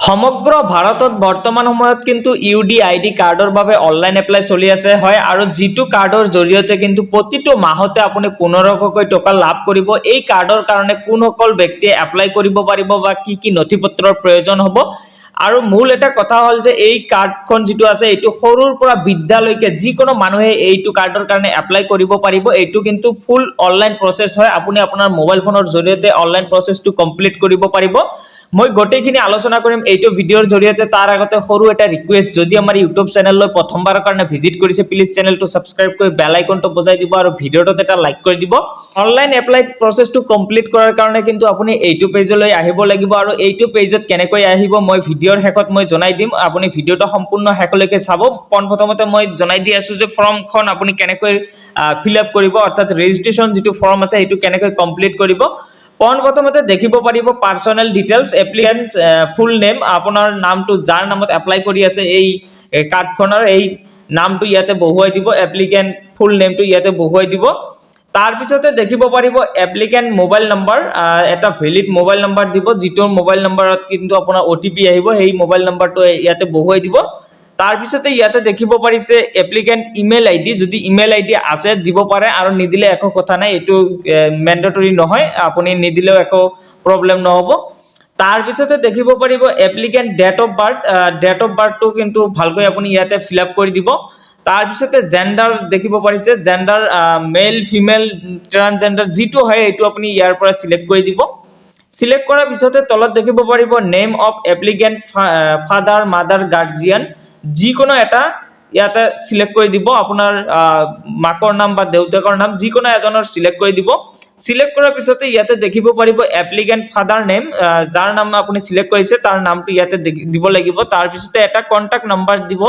সমগ্ৰ ভাৰতত বৰ্তমান সময়ত কিন্তু ইউডি আইডি কাৰ্ডৰ বাবে অনলাইন এপ্লাই চলি আছে হয় আৰু যিটো কাৰ্ডৰ জৰিয়তে কিন্তু প্ৰতিটো মাহতে আপুনি 1500কৈ টকা লাভ কৰিব। এই কাৰ্ডৰ কাৰণে কোনসকল ব্যক্তিয়ে এপ্লাই কৰিব পাৰিব বা কি কি নথিপত্ৰৰ প্ৰয়োজন হ'ব আৰু মূল এটা কথা হ'ল যে এই কাৰ্ডখন যিটো আছে এইটো সৰুৰ পৰা বিদ্যালৈকে যিকোনো মানুহে এইটো কাৰ্ডৰ কাৰণে এপ্লাই কৰিব পাৰিব। এইটো কিন্তু ফুল অনলাইন প্ৰসেস হয়, আপুনি আপোনাৰ মোবাইল ফোনৰ জৰিয়তে অনলাইন প্ৰসেসটো কমপ্লিট কৰিব পাৰিব। মই গোটেইখিনি আলোচনা কৰিম এইটো ভিডিঅ'ৰ জৰিয়তে। তাৰ আগতে সৰু এটা ৰিকুৱেষ্ট, যদি আমাৰ ইউটিউব চেনেললৈ প্ৰথমবাৰৰ কাৰণে ভিজিট কৰিছে প্লিজ চেনেলটো সাবস্ক্ৰাইব কৰি বেল আইকনটো বজাই দিব আৰু ভিডিঅ'টোত এটা লাইক কৰি দিব। অনলাইন এপ্লাই প্ৰসেসটো কমপ্লিট কৰাৰ কাৰণে কিন্তু আপুনি এইটো পেজলৈ আহিব লাগিব আৰু এইটো পেজত কেনেকৈ আহিব মই ভিডিঅ'ৰ শেষত মই জনাই দিম। আপুনি ভিডিঅ'টো সম্পূৰ্ণ শেষলৈকে চাব। প্ৰথমতে মই জনাই দি আছো যে ফৰ্মখন আপুনি কেনেকৈ ফিল আপ কৰিব, অৰ্থাৎ ৰেজিষ্ট্ৰেচন যিটো ফৰ্ম আছে সেইটো কেনেকৈ কমপ্লিট কৰিব। প্ৰথমতে দেখিব পাৰিব personnel details, applicant full name, আপোনাৰ নামটো যাৰ নামত এপ্লাই কৰি আছে এই কাৰ্ডখনৰ এই নামটো ইয়াতে বহুৱাই দিব, এপ্লিকেন্ট ফুল নেমটো ইয়াতে বহুৱাই দিব। তাৰ পিছতে দেখিব পাৰিব এপ্লিকেন্ট মোবাইল নম্বৰ, এটা ভ্যালিড মোবাইল নম্বৰ দিব, যিটো মোবাইল নম্বৰত কিন্তু আপোনাৰ ওটিপি আহিব, সেই মোবাইল নম্বৰটো ইয়াতে বহুৱাই দিব। তাৰ পিছতে ইয়াতে দেখিব পাৰিছে এপ্লিকেন্ট ইমেইল আইডি, যদি ইমেইল আইডি আছে দিব পাৰে আৰু নিদিলে একো কথা নাই, এইটো মেন্ডেটৰি নহয়, আপুনি নিদিলেও একো প্ৰবলেম নহব। তাৰ পিছতে দেখিব পাৰিব applicant date of birth, date of বাৰ্থটো কিন্তু ভালকৈ আপুনি ইয়াতে ফিল আপ কৰি দিব। তাৰ পিছতে জেন্ডাৰ দেখিব পাৰিছে, জেন্ডাৰ মেল ফিমেল ট্ৰান্সজেন্ডাৰ যিটো হয় এইটো আপুনি ইয়াৰ পৰা সিলেক্ট কৰি দিব। সিলেক্ট কৰাৰ পিছতে তলত দেখিব পাৰিব name of applicant, father mother guardian, যিকোনো এটা ইয়াতে সিলেক্ট কৰি দিব। আপোনাৰ মাকৰ নাম বা দেউতাকৰ নাম যিকোনো এজনৰ সিলেক্ট কৰি দিব। সিলেক্ট কৰাৰ পিছতে ইয়াতে দেখিব পাৰিব এপ্লিকেন্ট ফাদাৰ নেম, যাৰ নাম আপুনি সিলেক্ট কৰিছে তাৰ নামটো ইয়াতে দিব লাগিব। তাৰ পিছতে এটা কন্টাক্ট নাম্বাৰ দিব,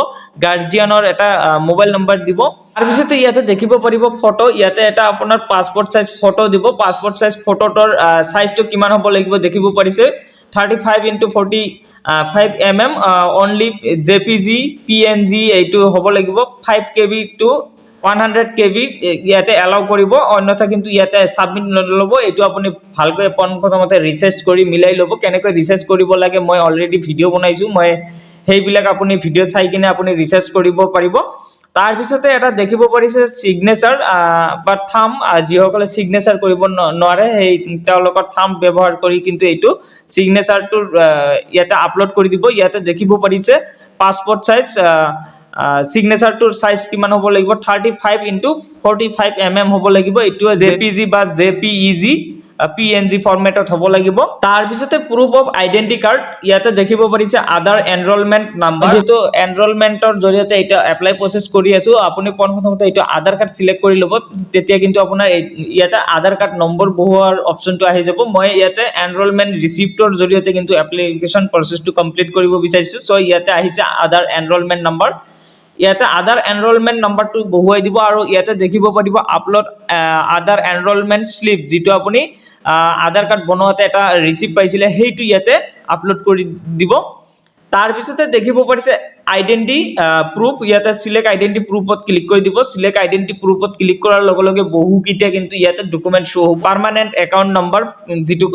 গাৰ্জিয়ানৰ এটা মোবাইল নাম্বাৰ দিব। তাৰ পিছতে ইয়াতে দেখিব পাৰিব ফটো, ইয়াতে এটা আপোনাৰ পাসপোৰ্ট সাইজ ফটো দিব। পাসপোৰ্ট সাইজ ফটোটোৰ সাইজটো কিমান হ'ব লাগিব দেখিব পাৰিছে, 35x45 mm, only JPG PNG এইটো হ'ব লাগিব, 5 KB to 100 KB ইয়াতে এলাউ কৰিব, অন্যথা কিন্তু ইয়াতে সাবমিট নল'ব। এইটো আপুনি ভালকৈ প্ৰথমতে ৰিসাৰ্চ কৰি মিলাই ল'ব। কেনেকৈ ৰিসাৰ্চ কৰিব লাগে মই অলৰেডি ভিডিঅ' বনাইছো, মই সেইবিলাক আপুনি ভিডিঅ' চাই কিনে আপুনি ৰিসাৰ্চ কৰিব পাৰিব। তাৰ পিছতে এটা দেখিব পাৰিছে সিগনেচাৰ বা থাম, যিসকলে সিগনেচাৰ কৰিব নোৱাৰে সেই তেওঁলোকৰ থাম ব্যৱহাৰ কৰি কিন্তু এইটো সিগনেচাৰটো ইয়াতে আপলোড কৰি দিব। ইয়াতে দেখিব পাৰিছে পাসপোৰ্ট সাইজ, সিগনেচাৰটোৰ সাইজ কিমান হ'ব লাগিব, 35x45 mm হ'ব লাগিব। এইটো জেপিজি বা জেপিইজি পিএনজি ফৰমেটত হ'ব লাগিব। তাৰ পিছতে প্ৰুফ অফ আইডেন্টি কাৰ্ড, ইয়াতে দেখিব পাৰিছে আধাৰ এনৰোলমেন্ট নাম্বাৰ, যেটো এনৰোলমেন্টৰ জৰিয়তে এটা এপ্লাই প্ৰসেস কৰি আছো। আপুনি প্ৰথমতে এইটো আধাৰ কাৰ্ড সিলেক্ট কৰি ল'ব, তেতিয়া কিন্তু আপোনাৰ ইয়াতে আধাৰ কাৰ্ড নম্বৰ বহুৱাৰ অপচনটো আহি যাব। মই ইয়াতে এনৰোলমেন্ট ৰিসিপ্টৰ জৰিয়তে কিন্তু এপ্লিকেশন প্ৰসেসটো কমপ্লিট কৰিব বিচাৰিছো। সো ইয়াতে আহিছে আধাৰ এনৰোলমেন্ট নাম্বাৰ, ইয়াতে আধাৰ এনৰোলমেন্ট নাম্বাৰটো বহুৱাই দিব আৰু ইয়াতে দেখিব পাৰিব আপলোড আধাৰ এনৰোলমেন্ট স্লিপ, যিটো আপুনি আধাৰ কাৰ্ড বনোৱাতে এটা ৰিসিপ্ট পাইছিলে সেইটো ইয়াতে আপলোড কৰি দিব। তাৰ পিছতে দেখিব পাৰিছে আইডেন্টি প্ৰুফ, ইয়াতে সিলেক্ট আইডেন্টি প্ৰুফত ক্লিক কৰি দিব। সিলেক্ট আইডেন্টি প্ৰুফত ক্লিক কৰাৰ লগে লগে বহুকিটা কিন্তু ইয়াতে ডকুমেন্ট শো হ'ব, পাৰ্মানেন্ট একাউন্ট নাম্বাৰ যিটো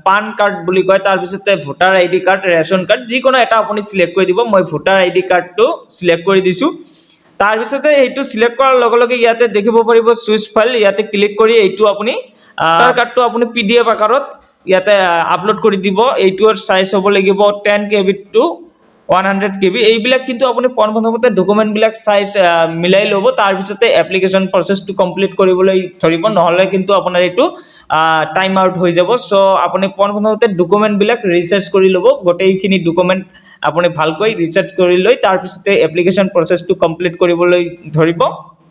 পান কাৰ্ড বুলি কয়, তাৰ পিছতে voter ID card, ration card যিকোনো এটা আপুনি সিলেক্ট কৰি দিব। মই ভোটাৰ আইডি কাৰ্ডটো সিলেক্ট কৰি দিছো। তাৰ পিছতে এইটো সিলেক্ট কৰাৰ লগে লগে ইয়াতে দেখিব পাৰিব চুইচ ফাইল, ইয়াতে ক্লিক কৰি এইটো আপুনি আধাৰ কাৰ্ডটো আপুনি পিডিএফ আকাৰত ইয়াতে আপলোড কৰি দিব। এইটোৰ সাইজ হ'ব লাগিব 10 KB to 100 KB। এইবিলাক কিন্তু আপুনি প্ৰথমতে ডকুমেন্ট বিলাক সাইজ মিলাই ল'ব, তাৰ পিছতে এপ্লিকেশন প্ৰসেসটো কমপ্লিট কৰিবলৈ ধৰিব, নহলে কিন্তু আপোনাৰ এইটো টাইম আউট হৈ যাব। সো আপুনি প্ৰথমতে ডকুমেন্ট বিলাক ৰিসাৰ্চ কৰি ল'ব, গোটেইখিনি ডকুমেন্ট আপুনি ভালকৈ ৰিসাৰ্চ কৰি লৈ তাৰ পিছতে এপ্লিকেশন প্ৰসেসটো কমপ্লিট কৰিবলৈ ধৰিব।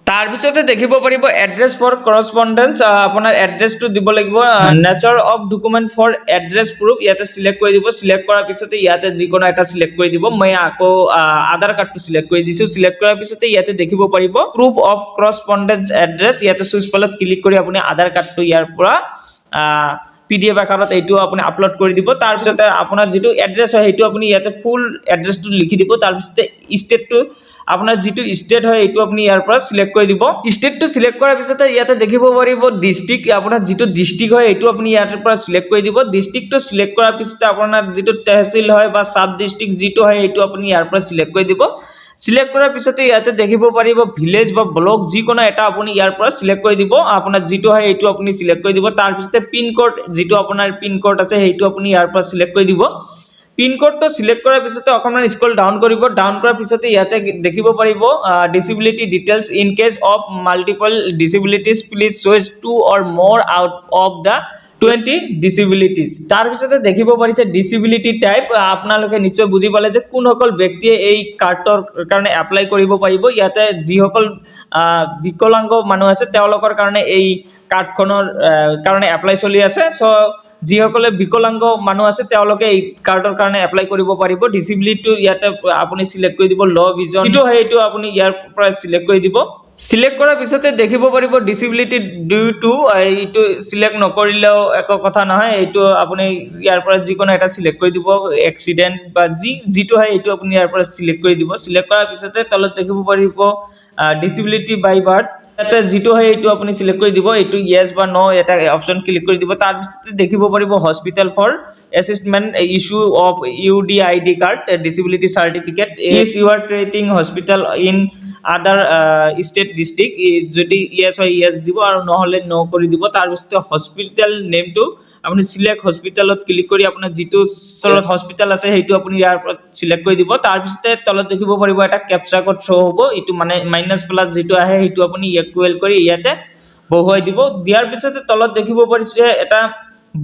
তাৰ পিছতে দেখিব পাৰিব এড্ৰেছ ফৰ কৰসপন্ডেন্স, আপোনাৰ এড্ৰেছটো দিব লাগিব। Nature of document for address proof ইয়াতে সিলেক্ট কৰি দিব। সিলেক্ট কৰাৰ পিছতে ইয়াতে যিকোনো এটা সিলেক্ট কৰি দিব। মই আকৌ আধাৰ কাৰ্ডটো সিলেক্ট কৰি দিছো। সিলেক্ট কৰাৰ পিছতে ইয়াতে দেখিব পাৰিব প্ৰুফ অফ কৰসপন্ডেন্স এড্ৰেছ, ইয়াতে চুইচ ফাইলত ক্লিক কৰি আপুনি আধাৰ কাৰ্ডটো ইয়াৰ পৰা পিডিএফ আকাৰত এইটো আপুনি আপলোড কৰি দিব। তাৰ পিছতে আপোনাৰ যেটো এড্ৰেছ হয় সেইটো আপুনি ইয়াতে ফুল এড্ৰেছটো লিখি দিব। তাৰ পিছতে ষ্টেটটো আপোনাৰ যিটো ষ্টেট হয় এইটো আপুনি ইয়াৰ পৰা সিলেক্ট কৰি দিব ষ্টেটটো সিলেক্ট কৰাৰ পিছতে ইয়াতে দেখিব পাৰিব ডিস্ট্ৰিক্ট আপোনাৰ যিটো ডিস্ট্ৰিক্ট হয় এইটো আপুনি ইয়াৰ পৰা সিলেক্ট কৰি দিব ডিস্ট্ৰিক্টটো সিলেক্ট কৰাৰ পিছতে আপোনাৰ যিটো তহসিল হয় বা সাব ডিস্ট্ৰিক্ট যিটো হয় এইটো আপুনি ইয়াৰ পৰা সিলেক্ট কৰি দিব সিলেক্ট কৰাৰ পিছতে ইয়াতে দেখিব পাৰিব ভিলেজ বা ব্লক যিকোনো এটা আপুনি ইয়াৰ পৰা সিলেক্ট কৰি দিব আপোনাৰ যিটো হয় এইটো আপুনি সিলেক্ট কৰি দিব তাৰ পিছতে পিন কোড যিটো আপোনাৰ পিন কোড আছে সেইটো আপুনি ইয়াৰ পৰা সিলেক্ট কৰি দিব পিন কোডটো সিলেক্ট কৰাৰ পিছতে অকমান স্ক্ৰল ডাউন কৰিব ডাউন কৰাৰ পিছতে ইয়াতে দেখিব পাৰিব disability details in case of multiple disabilities please choice two or more out of the 20 disabilities তাৰ পিছতে দেখিব পাৰিছে ডিসেবিলিটি টাইপ আপোনালোকে নিশ্চয় বুজি পালে যে কোনসকল ব্যক্তিয়ে এই কাৰ্ডৰ কাৰণে এপ্লাই কৰিব পাৰিব ইয়াতে যিসকল বিকলাংগ মানুহ আছে তেওঁলোকৰ কাৰণে এই কাৰ্ডখনৰ কাৰণে এপ্লাই চলি আছে সো যিসকলে বিকলাংগ মানুহ আছে তেওঁলোকে এই কাৰ্ডৰ কাৰণে এপ্লাই কৰিব পাৰিব ডিসেবিলিটি ইয়াতে আপুনি সিলেক্ট কৰি দিব ল ভিজন ইটো হয় এইটো আপুনি ইয়াৰ পৰা সিলেক্ট কৰি দিব সিলেক্ট কৰাৰ পিছতে দেখিব পাৰিব ডিসেবিলিটি ডিউ টু এইটো সিলেক্ট নকৰিলেও একো কথা নহয় এইটো আপুনি ইয়াৰ পৰা যিকোনো এটা সিলেক্ট কৰি দিব এক্সিডেন্ট বা যিটো হয় এইটো আপুনি ইয়াৰ পৰা সিলেক্ট কৰি দিব সিলেক্ট কৰাৰ পিছতে তলত দেখিব পাৰিব ডিসেবিলিটি বাই বাৰ্থ এটা যিটো হয় এইটো আপুনি সিলেক্ট কৰি দিব এইটো ইয়েস বা নো এটা অপচন ক্লিক কৰি দিব তাৰ পিছতে দেখিব পাৰিব hospital for assessment issue of UDID card disability certificate is you are treating hospital in other state district যদি yes হয় yes দিব আৰু নহলে no কৰি দিব তাৰ পিছতে হস্পিটেল নেমটো আপুনি সিলেক্ট হস্পিটেলত ক্লিক কৰি আপোনাৰ যিটো চলত হস্পিটেল আছে সেইটো আপুনি ইয়াৰ পৰা সিলেক্ট কৰি দিব তাৰ পিছতে তলত দেখিব পাৰিব এটা ক্যাপচা কোড শো হ'ব ইটো মানে মাইনাস প্লাস যেটো আহে সেইটো আপুনি ইকুৱেল কৰি ইয়াতে বহুৱাই দিব দিয়াৰ পিছতে তলত দেখিব পাৰিছে এটা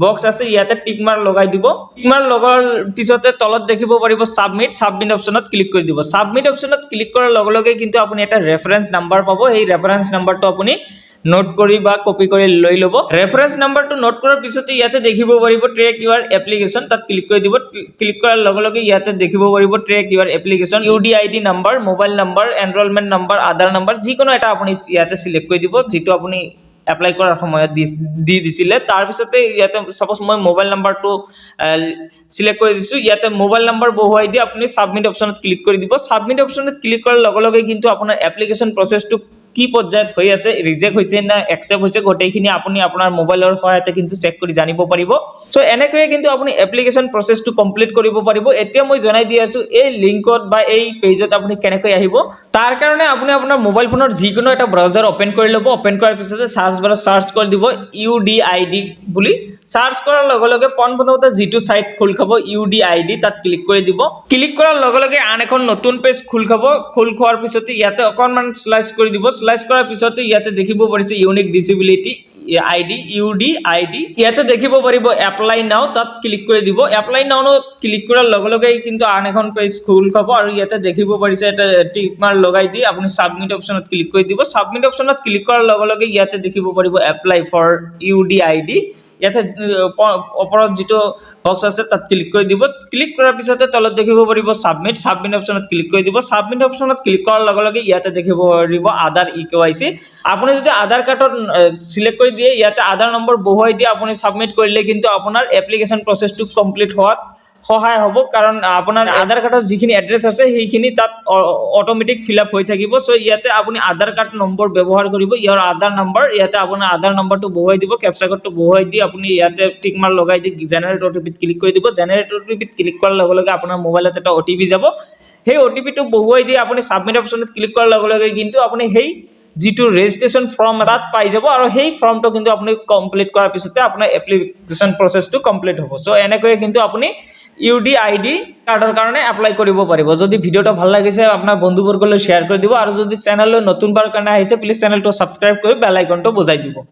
বক্স আছে ইয়াতে টিক মাৰ্ক লগাই দিব টিক মাৰ্ক লগাৰ পিছতে তলত দেখিব পাৰিব সাবমিট অপচনত ক্লিক কৰি দিব সাবমিট অপচনত ক্লিক কৰাৰ লগে লগে কিন্তু আপুনি এটা ৰেফাৰেন্স নাম্বাৰ পাব এই ৰেফাৰেন্স নাম্বাৰটো আপুনি নোট কৰি বা কপি কৰি লৈ লব ৰেফাৰেন্স নাম্বাৰটো নোট কৰাৰ পিছতে ইয়াতে দেখিব পাৰিব ট্ৰেক ইউৰ এপ্লিকেশন তাত ক্লিক কৰি দিব ক্লিক কৰাৰ লগে লগে ইয়াতে দেখিব পাৰিব track your application UDID number mobile number enrolment number Aadhaar number যিকোনো এটা আপুনি ইয়াতে সিলেক্ট কৰি দিব যেটো আপুনি এপ্লাই কৰাৰ সময়ত দি দিছিলে তাৰ পিছতে ইয়াতে সপোজ মই মোবাইল নাম্বাৰটো সিলেক্ট কৰি দিছো ইয়াতে মোবাইল নাম্বাৰ বহুৱাই দি আপুনি সাবমিট অপচনত ক্লিক কৰি দিব সাবমিট অপচনত ক্লিক কৰাৰ লগে লগে কিন্তু আপোনাৰ এপ্লিকেশন প্ৰসেসটো কি পৰ্যায়ত হৈ আছে ৰিজেক্ট হৈছে না একসেপ্ট হৈছে গোটেইখিনি আপুনি আপোনাৰ মোবাইলৰ সহায়তে কিন্তু চেক কৰি জানিব পাৰিব সো এনেকৈ কিন্তু আপুনি এপ্লিকেশন প্ৰসেসটো কমপ্লিট কৰিব পাৰিব এতিয়া মই জনাই দি আছো এই লিংকত বা এই পেজত আপুনি কেনেকৈ আহিব তাৰ কাৰণে আপুনি আপোনাৰ মোবাইল ফোনৰ যিকোনো এটা ব্ৰাউজাৰ ওপেন কৰি লব ওপেন কৰাৰ পিছতে সাৰ্চ বাৰত সাৰ্চ কৰি দিব UDID বুলি সাৰ্চ কৰাৰ লগে লগে পোনপ্ৰথমতে যিটো সাইট খোল খাব UDID তাত ক্লিক কৰি দিব ক্লিক কৰাৰ লগে লগে আন এখন নতুন পেজ খোল খাব খোল খোৱাৰ পিছতে ইয়াতে অকনমান স্লাইচ কৰি দিব স্লাইচ কৰাৰ পিছতে ইয়াতে দেখিব পাৰিছে ইউনিক ডিসেবিলিটি ID UDID ইয়াতে দেখিব পাৰিব এপ্লাই নাও তাত ক্লিক কৰি দিব এপ্লাই নাও ক্লিক কৰাৰ লগে লগে কিন্তু আন এখন পেজ খোল খাব আৰু ইয়াতে দেখিব পাৰিছে এটা টিক মাৰ্ক লগাই দি আপুনি সাবমিট অপচনত ক্লিক কৰি দিব সাবমিট অপচনত ক্লিক কৰাৰ লগে লগে ইয়াতে দেখিব পাৰিব এপ্লাই ফৰ UDID ইয়াতে ওপৰত যেটো বক্স আছে তাত ক্লিক কৰি দিব ক্লিক কৰাৰ পিছতে তলত দেখিব পাৰিব সাবমিট অপচনত ক্লিক কৰি দিব সাবমিট অপচনত ক্লিক কৰাৰ লগে লগে ইয়াতে দেখিব পাৰিব আধাৰ EKYC আপুনি যদি আধাৰ কাৰ্ডত সিলেক্ট কৰি দিয়ে ইয়াতে আধাৰ নম্বৰ বহুৱাই দিয়ে আপুনি সাবমিট কৰিলে কিন্তু আপোনাৰ এপ্লিকেশন প্ৰসেসটো কমপ্লিট হোৱাত সহায় হ'ব কাৰণ আপোনাৰ আধাৰ কাৰ্ডৰ যিখিনি এড্ৰেছ আছে সেইখিনি তাত অটোমেটিক ফিল আপ হৈ থাকিব সো ইয়াতে আপুনি আধাৰ কাৰ্ড নম্বৰ ব্যৱহাৰ কৰিব ইয়াৰ আধাৰ নম্বৰ ইয়াতে আপোনাৰ আধাৰ নম্বৰটো বহুৱাই দিব ক্যাপচা কোডটো বহুৱাই দি আপুনি ইয়াতে টিক মাৰ্ক লগাই দি জেনাৰেট OTP ক্লিক কৰি দিব জেনাৰেট OTP ক্লিক কৰাৰ লগে লগে আপোনাৰ মোবাইলত এটা OTP যাব সেই OTP টো বহুৱাই দি আপুনি সাবমিট অপচনত ক্লিক কৰাৰ লগে লগে কিন্তু আপুনি সেই যেটো ৰেজিষ্ট্ৰেচন ফৰ্ম তাত পাই যাব আৰু সেই ফৰ্মটো কিন্তু আপুনি কমপ্লিট কৰাৰ পিছতে আপোনাৰ এপ্লিকেশন প্ৰসেসটো কমপ্লিট হ'ব সো এনেকৈ কিন্তু আপুনি UDID কাৰ্ডৰ কাৰণে এপ্লাই কৰিব পাৰিব যদি ভিডিওটো ভাল লাগিছে আপোনাৰ বন্ধুবৰ্গলৈ শেয়াৰ কৰি দিব আৰু যদি চেনেললৈ নতুনবাৰ কাৰণে আহিছে প্লিজ চেনেলটো সাবস্ক্ৰাইব কৰি বেল আইকনটো বজাই দিব